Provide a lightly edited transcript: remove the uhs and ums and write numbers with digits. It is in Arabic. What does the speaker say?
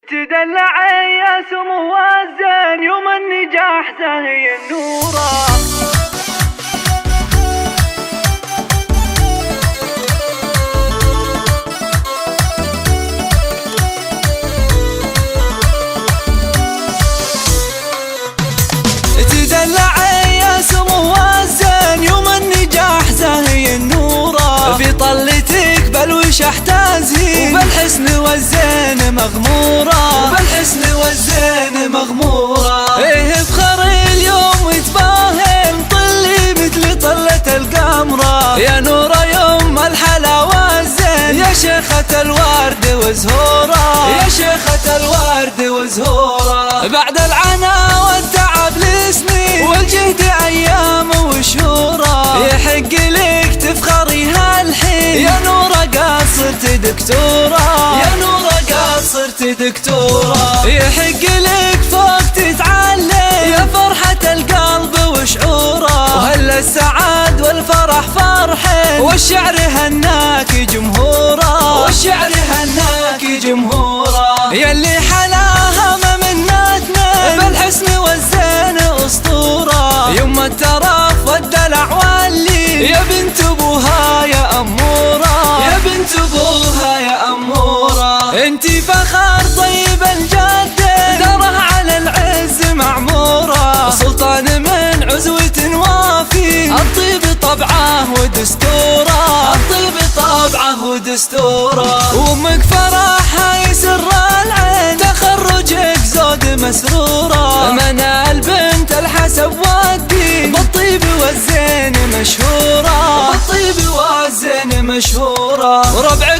تدلع يا سمو الزين يوم النجاح زاهي النوره. تدلع يا سمو الزين يوم النجاح زاهي النوره، في طلتك بلوش احتازي وبالحسن والزين مغموره، وبالحسن والزين مغموره. ايه بخر اليوم وتباهي مطلي مثل طلة القمره، يا نوره يوم الحلا والزين يا شيخة الورد وزهوره، يا شيخة الورد وزهوره. بعد العنا والتعب لسنين والجهد ايام وشهوره، يحق لك تفخري هالحين يا نوره قد صرت دكتوره، يا نوره قد صرت دكتوره. يحق لك فوق تتعلم يا فرحة القلب وشعوره، وهلا السعاد والفرح فرحين والشعر هناك جمهوره، والشعر هناك جمهوره. يلي حلاها ما منتنا بالحسن والزين اسطوره، يما الترف والدلع واللي يا بنت ابوها يا اموره، يا بنت ابوها يا اموره. انتي فخر طيب الجد دره على العز معموره، سلطان من عزوة وافي الطيب طبعه ودستوره، الطيب طبعه ودستوره. وامك فرحها يسر العين تخرجك زود مسروره، منى البنت الحسب والدين بالطيب والزين مشهوره، بالطيب والزين مشهوره. وربع